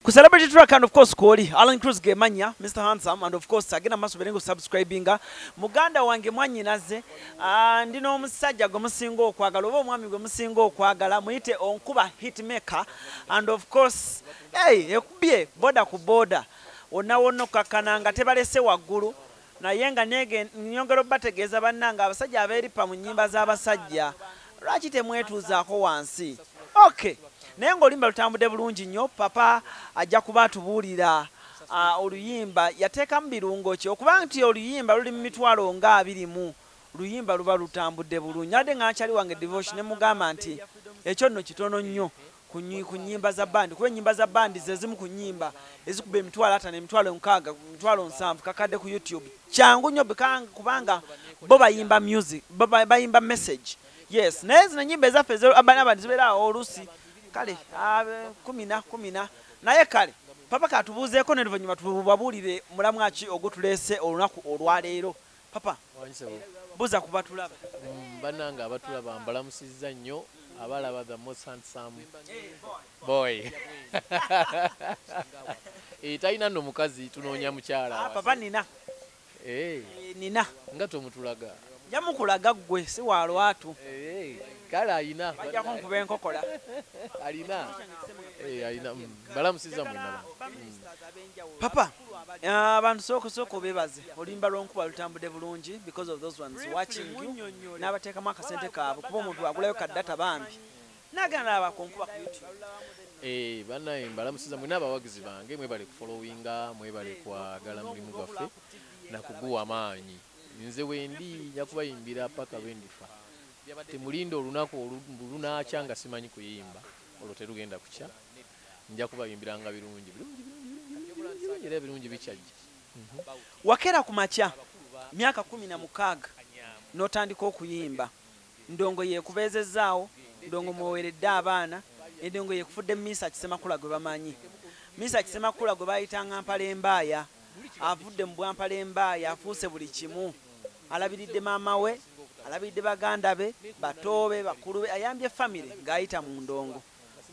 Ku celebrity track and of course Koli Alan Cruz Gemanya Mr Handsome and of course agenda maso berengo subscribinga muganda wange mwanyinaze ndino omusajja gwe musingo okwagala oba omwami gwe musingo okwagala muyite onkuba hitmaker and of course ekubye boda ku boda onawono kakananga tebalese waggulu naye nga nyongero bategeeza bannanga abasajja abeeripa mu nnyimba z'abasajja lwaki temwetuuzaako wansi okay naye ng'oluyimba lutambudde bulungi nnyo papa ajja kuba atubuulira oluyimba yateekamu birungo ki okuba nti oluyimba luli mu mitwalo nga 20 luyimba luba lutambudde bulungi ate nga nkyali wange devotion ne mugamba nti ekyo nno kitono nnyo ku nnyimba za bandi kuba ennyimba za bandi ze zimu ku nnyimba ezikuba emitwalo 5 emitwalo 6 emitwalo 7 kakadde ku YouTube kyangu nnyo kubanga bo bayimba music bayimba message yes naye zino nnyimba ezaffe abandi zibeera oluusi kale 10 naye kale papa katubuuzeeko n'oluvannyuma tubabuulire mulamwa ki ogutulese olunaku olwaleero papa buza kuba tulaba bannange abatulaba mbalamusizza nnyo abalaba the most handsome boy talina nno mukazi tunoonya mukyala papa nina nina nga tomutulaga njamukulaga ggwe si walwatu kale alina bajjako nkuba enkokola alina balamusizza mwenaba papa abantu sooka bebaze oluyimba lw'onkuba lutambudde bulungi because of those ones watching you n'abateekamu akasente kaabwe kuba omuntu agulayo kaddata bambi nagana abakonkuba ku YouTube bannaye mbalamusizza mwena abawagizi bange mwebale kufollowinga mwebale kwagala mulimu gwaffe nakuguwa amaanyi nze wendi nja kubayimbira paka lwendifa temulinda olunaku olunakya nga simanyi kuyimba olwo terugenda kukya nja kubayimbiranga birungi era birungi bikyajja wakera ku makya myaka 16 n'otandika okuyimba ndongo yeekubeezezaawo ndongo mwoweredde abaana endongo yeekufudde Mesearch Ssemakula gwe bamanyi Mesearch Ssemakula gwe bayitanga Mpalembaaya avudde mu Bwampalembaaya afuuse buli kimu alabiridde maama we alabiridde baganda be batoobe bakulu be ayambye family ng'ayita mu ndongo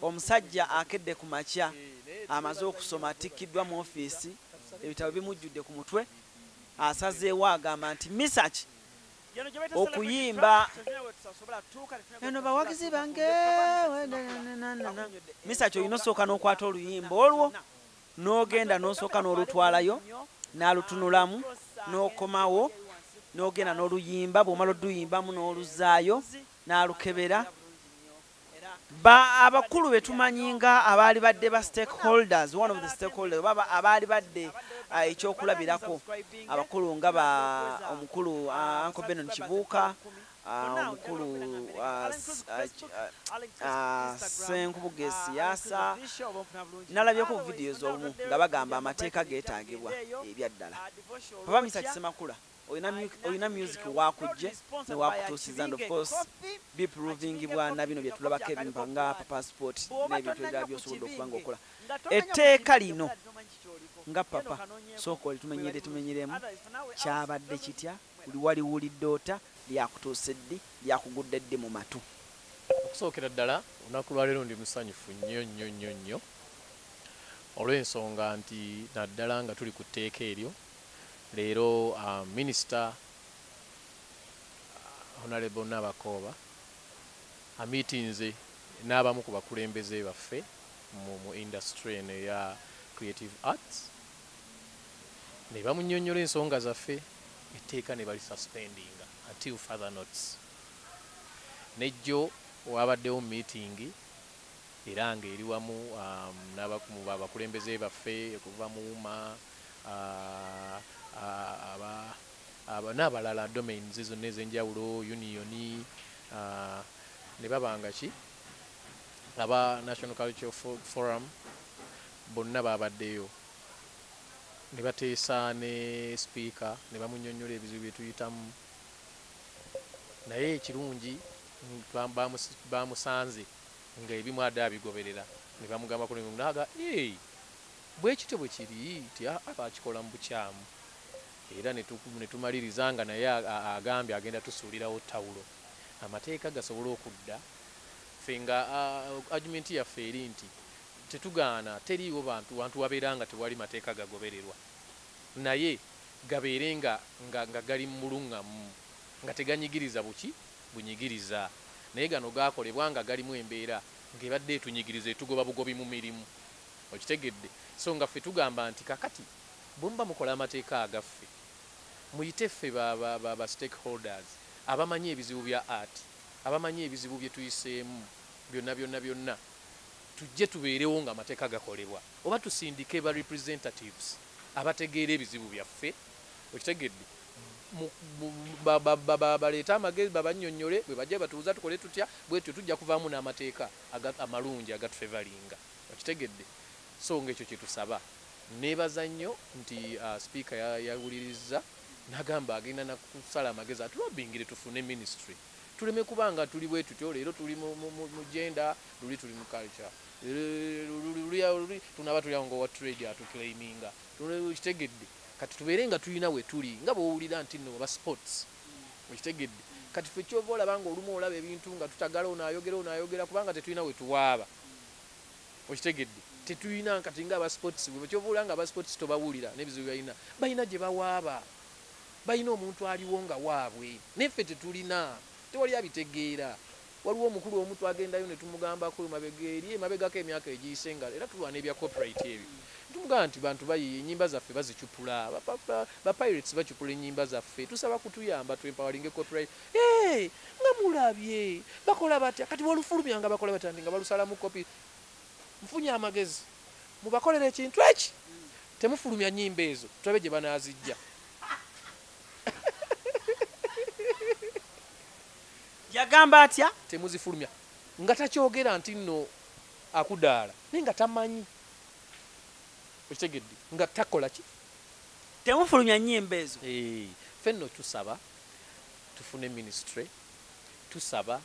omusajja akedde ku makya amaze okusoma atikkiddwa mu ofiisi ebitabo bimujjudde ku mutwe asazeewo agamba nti Mesearch okuyimba eno bawagizi bange Mesearch olina osooka n'okwata oluyimba olwo n'ogenda n'osooka n'olutwalayo n'alutunulamu n'okomawo n'ogenda n'oluyimba bw'omala oluyimbamu n'oluzaayo n'alukebera abakulu be tumanyi nga abaali badde ba stakeholders one of the stakeholders abaali badde ekyokulabirako abakulu nga omukulu Uncle Benon Kibuuka omukulu Senkubuge Siasa nalabyeko videos omu nga bagamba amateeka geetaagibwa ebyaddala papa Mesearch Ssemakula oyina music wakujje ne wakutuusiza and of course biprovingibwa na bino bye tulabako ebintu nga passport n'ebintu ebirala by'osobodde okuba ng'okola etteeka lino nga papa sooka tumenyeremu kyabadde kitya waliwulidde ota lyakutuuse ddi lyakugudde ddi mu matu okusookera ddala olunaku lwaleero ndi musanyufu nnyo olw'ensonga nti naddala nga tuli ku tteeka eryo leero minisita honorable Nabakooba amiitinze n'abamu ku bakulembeze baffe mu industry eno eya creative arts ne bamunnyonnyola ensonga zaffe etteeka ne bali suspendinga until further notice nejjo wabaddewo meeting era nga eri wamu abakulembeze baffe okuva mu UMA n'abalala domains zonna ez'enjawulo unioni ne babanga ki aba National Cultural Forum bonna babaddeyo ne bateesa ne speaker ne bamunnyonnyola ebizibu bye tuyitamu naye ekirungi bamusanze nga ebimu adde abigoberera ne bamugamba kunaga bwekityo bwe kiri ti akikola mu bukyamu era ne tumaliriza nga naye agambye agenda tusuulirawo tawulo amateeka gasobola okudda ffe nga argument yaffe eri nti tetugaana teriiwo bantu wabeera nga tewali mateeka gagobererwa naye gabeere nga gali mulungamu nga teganyigiriza bunyigiriza naye gano gakolebwa nga galimu embeera ng'ebadde etunyigiriza etugoba bugobi mu mirimu okitegedde so nga ffe tugamba nti kakati bwemuba mukola amateeka agaffe muyite ffe ba stakeholders abamanyi ebizibu bya art abamanyi ebizibu bye tuyiseemu byonna tujje tubeerewo nga amateeka gakolebwa oba tusindike ba representatives abategeera ebizibu byaffe okitegedde baleeta amagezi babannyonnyole bwe bajja batuuza tukole tutya bwetyo tujja kuvaamu n'amateeka amalungi agatufevalinga okitegedde so ng'ekyo kye tusaba neebaza nnyo nti sipiika yawuliriza n'agamba agenda nakusala amagezi atulobingire tufune ministry tuleme kubanga tuli bwe tutyo leero tuli mu gender luli tuli mu culture tunaba tuli ngo wa trade atuclaiminga okitegedde kati tubeere nga tulina we tuli nga bw'owulira nti nno ba sports okitegedde kati ffe kyova olaba nga olumu olaba ebintu nga tutagala onaayogera kubanga tetulina we tuwaaba okitegedde tetulina kati nga aba sports bwe kyova olaba nga aba sports tobawulira n'ebizibu balina gye bawaaba balina omuntu aliwo nga waabwe neffe tetulina tewali abitegeera waliwo omukulu omu twagendayo ne tumugambako emabegako emyaka egiyise nga era tulwana ebya corporate ebyo tumugamba nti bantu bayiye ennyimba zaffe bazicupula ba pirates bacupula ennyimba zaffe tusaba kutuyamba twempawalinge corporate nga mulabye bakola batya kati walufulumya nga bakola batya nga balusalamu kopi mfunye amagezi mubakolera ekintu eki temufulumya nnyimba ezo tulabe gye banaazijja yagamba atya temuzifulumya nga takyogera nti nno akudaala naye nga tamanyi okitegedde nga takola ki temufulumya nnyimba ezo ffe nno tusaba tufune ministry tusaba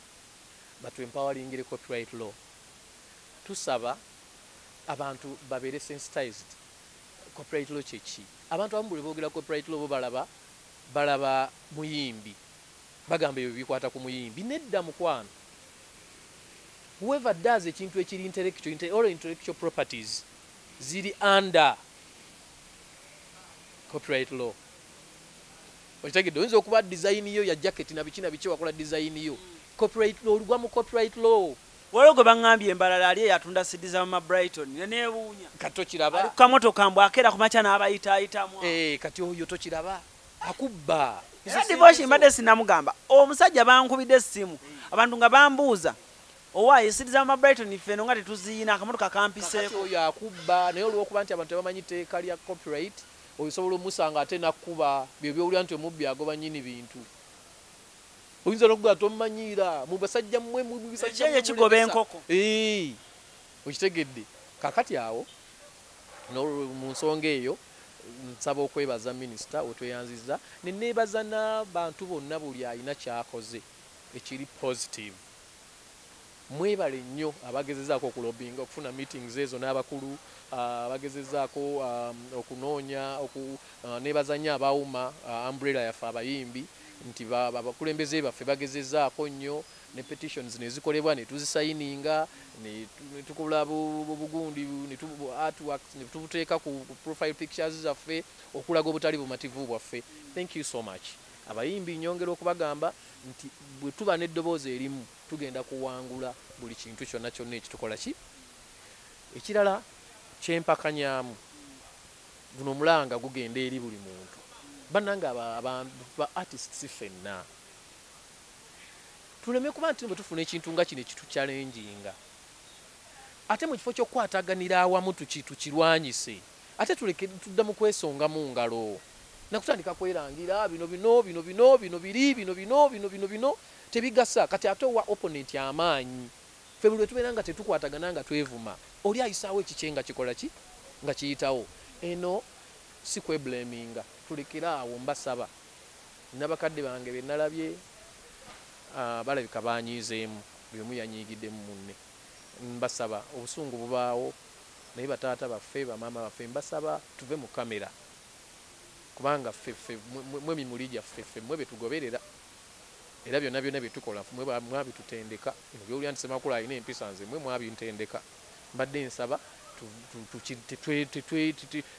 batwempowalingire copyright law tusaba abantu babeere sensitized copyright law kyeki abantu abamu buli boogera copyright law bo balaba muyimbi bagamba ebyo bikwata ku muyimbi nedda mukwano whoever does ekintu ekiri intellectual properties ziri under copyright law okitegedde oyinza okuba design yo ya jacket na biki wakola design yo copyright law olugwa mu copyright law waliwo gwe baŋŋambye embalala ali eyatunda sidi za mama Brighton neneewuunya kati tokiraba ali ku kamotoka mbw akeera ku makya n'abayitaayitamu kati oyo tokiraba akubba era divoshi mbadde sinamugamba omusajja bankubidde essimu abantu nga bambuuza owaayo sidi za mama Brighton ffeno nga tetuziina akamotoka kampiseeko oyo akubba naye olw'okuba nti abantu tebamanyi tteeka lya copyright osobola omusanga ate nakkuba byo byowulira nti omubbi agoba nnyini bintu oyinza n'okugula tomumanyiira mu basajja mmwe ekyenye kigoba enkoko okitegedde kakati awo mu nsonga eyo nsaba okwebaza minisita wetweyanziza neneebaza n'abantu bonna buli alina kyakoze ekiri positive mwebale nnyo abagezezaako okulobinga okufuna meetings ezo n'abakulu abagezezaako okunoonya neebaza nnyo abawuma umbrella yaffe abayimbi nti abakulembeze baffe bagezezaako nnyo ne petitions nezikolebwa netuzisayininga netukola bugundi artworks netubuteeka ku profile pictures zaffe okulaga obutali bumativu bwaffe. Thank you so much. Abayimbi nyongera okubagamba nti bwe tuba n'eddoboozi erimu tugenda kuwangula buli kintu kyonna kyonna ekitukola ki ekirala kyempakanyaamu guno mulanga gugenda eri buli muntu bannange abantu ba artists ffenna tuleme kuba nti bwe tufuna ekintu nga kino ekituchallenginga ate mu kifo ky'okukwataganira awamu tukirwanyise ate tuleke tudda mu kwesonga mu ngalo nakutandika kwerangira bino tebigasa kati ate wa opponent amaanyi ffe buli tubeera nga tetukwatagana nga twevuma oli ayisaawo ekikyenga kikola ki nga kiyitawo eno si kweblaminga tulekera awo mbasaba n'abakadde bange be nalabye balabika banyiizeemu buli omu yanyiigiddemu munne mbasaba obusungu bubaawo naye bataata baffe bamaama baffe mbasaba tuve mu kamera kubanga ffe mwe mimuli gyaffe ffe mwe betugoberera era byonna byetukola mwe mwabitutendeka byowulira nti Ssemakula alina empisa nze mwe mwabintendeka mbadde nsaba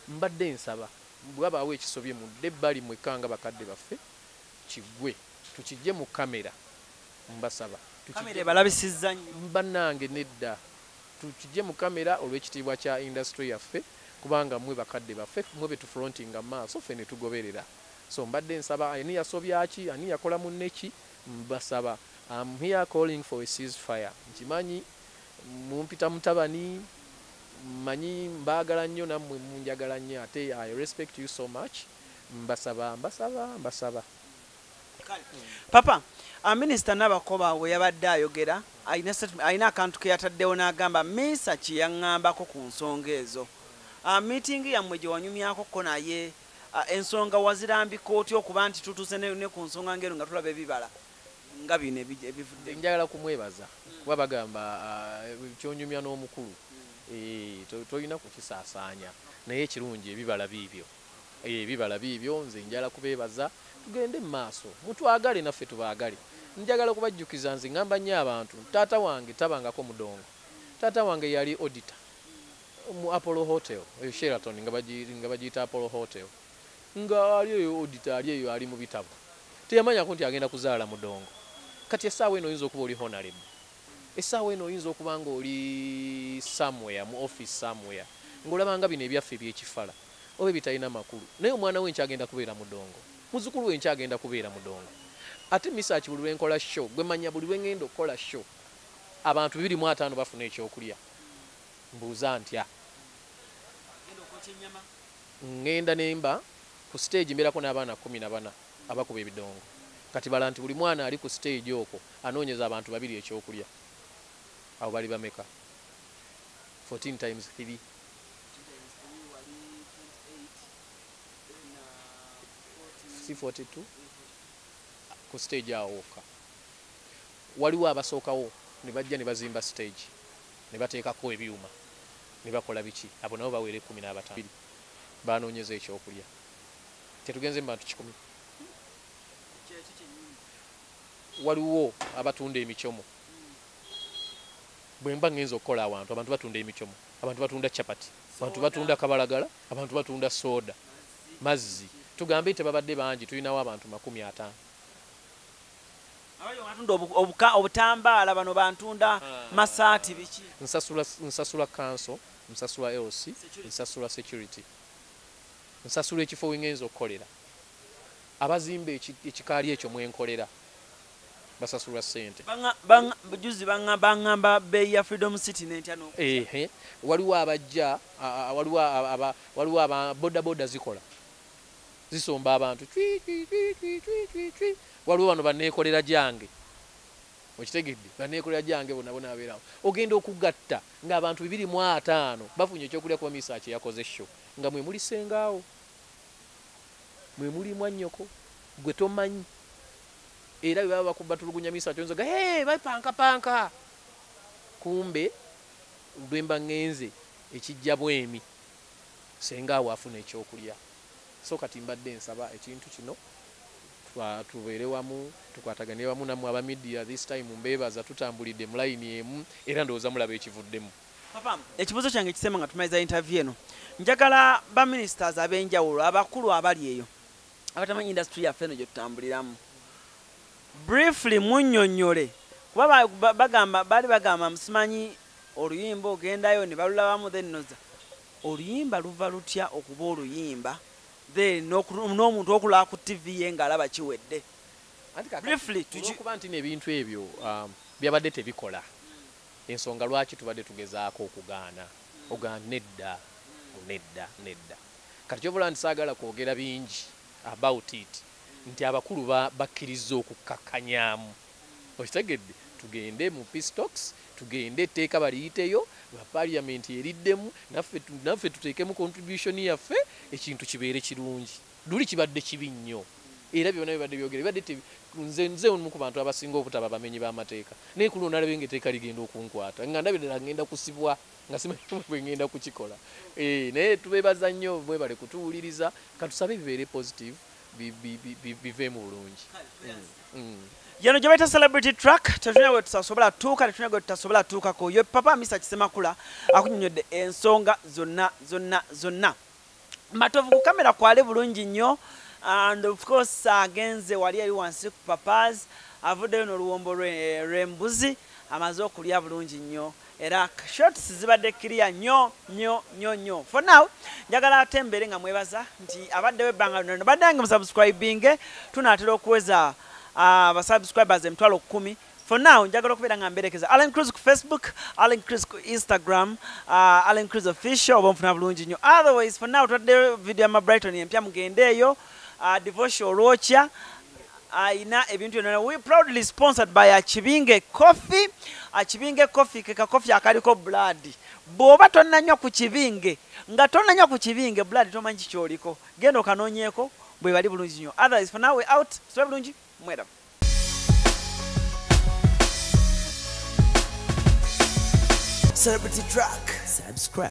mbadde nsaba bwabaawo ekisobye mudde ebbali mwekanga bakadde baffe kiggwe tukijje mu kamera mbasaba kamera ebalabisizza nnyo bannange nedda tukijje mu kamera olw'ekitiibwa kya industry yaffe kubanga mwe bakadde baffe mwe betufrontinga maaso ffe ne tugoberera so mbadde nsaba ani yasobyaki ani yakola munneki mbasaba I'm here calling for a ceasefire nkimanyi mumpita mutabani manyi mbagala nnyo nammwe munjagala nnyo ate I respect you so much mbasaba papa minisita Nabakoba we yabadde ayogera alina akantu ke yataddewo n'agamba Mesearch yaŋŋambako ku nsonga ezo meeting yammwe gye wanyumyako ko naye ensonga wazirambika otya okuba nti tutuuse ne ku nsonga ngero nga tulaba ebibala nga bino ebivudde njagala kumwebaza kuba bagamba kyonyumya n'omukulu tolina kukisaasaanya naye ekirungi ebibala biibyo nze njala kubeebaza tugende mu maaso mutwagale naffe tubaagale njagala kubajjukiza nze ngamba nnyo abantu taata wange tabangako mudongo taata wange yali auditor mu Apollo Hotel Sheraton nga bagiyita Apollo Hotel nga ali eyo auditor ali eyo ali mu bitabo teyamanyako nti agenda kuzaala mudongo kati essaawa eno oyinza okuba oli honorable essaawa eno oyinza okuba nga oli somewhere mu office somewhere ng'olabanga bino ebyaffe ebyekifala oba bitalina makulu naye omwana we nkyagenda kubeera mudongo muzukulu we nkyagenda kubeera mudongo ate Mesearch buli lwenkola show gwe manya buli lwengenda okukola show abantu 250 bafuna ekyokulya mbuuza ntya ngenda nemba ku stage mbeerako n'abaana 14 abakuba ebidongo kati bala nti buli mwana ali ku stage okwo anoonyeza abantu 2 ekyokulya abo bali bameka 14 times 3 42 ku stage awoka waliwo abasookawo ne bajja ne bazimba stage ne bateekako ebyuma ne bakola biki abo nabo bawere 15 banoonyeza ekyokulya tetugenze mu bantu 10 waliwo abatunda emicomo bwe mba ngenza okukola abantu batunda emicomo abantu batunda chapati abantu batunda kabalagala abantu batunda soda mazzi tugambe tebabadde bangi tulinawo abantu 50 obutambaala bano bantunda masaati biki nsasula council nsasula LC nsasula security nsasula ekifo wengenza okukolera abazimba ekikaali ekyo mwenkolera basasula ssente juzi bangamba beeyi ya Freedom City n'entya waliwo abajja waliwo bodaboda zikola zisomba abantu waliwo bano baneekolera gyange okitegedde baneekolera gyange bonna abeerawo ogenda okugatta ng'abantu 250 bafunye ekyokulya kuba Mesearch yakoze show nga mwe muli sengaawo mwe muli mwannyoko gwe tomanyi era bwe baba bakubatulugunya Mesearch oyinza ga bapankapanka kumbe lwemba ngenze ekijja bwemi sengaawo afuna ekyokulya so kati mbadde nsaba ekintu kino tubeere wamu tukwatagane wamu nammwe aba media this time mbeebaza tutambulidde mu layini emu era ndowooza mulaba ekivuddemu papa ekibuzo kyange kisema nga tumaliza interview eno njagala ba ministers ab'enjawulo abakulu abali eyo abatamanyi industry yaffe eno gye tutambuliramu briefly munnyonnyole kuba baali bagamba musimanyi oluyimba ogendayo ne balulabamu then noza oluyimba luva lutya okuba oluyimba then n'omuntu okulaba ku TV ye ng'alaba kiwedde briefly olwokuba nti n'ebintu ebyo byabadde tebikola ensonga lwaki tubadde tugezaako okugaana ogaana nedda kati kyobula nti saagala kwogera bingi about it nti abakulu bakkiriza okukakanyaamu okitegedde tugende mu peace talks tugende etteeka baliyiteyo parliament eriddemu naffe tuteekemu contribution yaffe ekintu kibeere kirungi luli kibadde kibi nnyo era byonna bibadde byogere bibadde nze omu ku bantu abasinga obutaba bamenyi b'amateeka naye ku luno nalaba ng'etteeka ligenda okunkwata nga ndabirira ngenda kusibwa nga simanyi bwe ngenda kukikola naye tubeebaza nnyo mwebale kutuwuliriza katusabe bibeere positive bive mu bulungi Yano gye bayita celebrity track tetulina gwe tutasobola tuuka tetulina gwe tutasobola tuukako yo papa Mesearch Ssemakula akunnyonnyodde ensonga zonna matovu ku kamera kwali bulungi nnyo and of course agenze wali eri wansi ku papas avuddeyo n'oluwombo lw'embuzi amaze okulya bulungi nnyo era shots zibadde clear nnyo for now njagala ate mbeere nga mwebaza nti abaddewo ebbanga lino baddange musubscribinge tunaatera okuweza abasubscribers 10,000 for now njagala okubeera nga mbeerekeza Alan Cruz ku Facebook Alan Cruz ku Instagram Alan Cruz official oba nfuna bulungi nnyo otherwise for now tutaddeyo video ya Brighton empya mugendeeyo devotional olwokya ina ebintu byonna we proudly sponsored by Achibinge Coffee Achibinge Coffee ke coffee akaliko blood bw'oba tonnanywa ku kibinge nga tonnanywa ku kibinge blood tomanyi kyoliko genda okanoonyeeko bwe bali bulungi nnyo otherwise for now we out so bulungi mwera Celebrity Track subscribe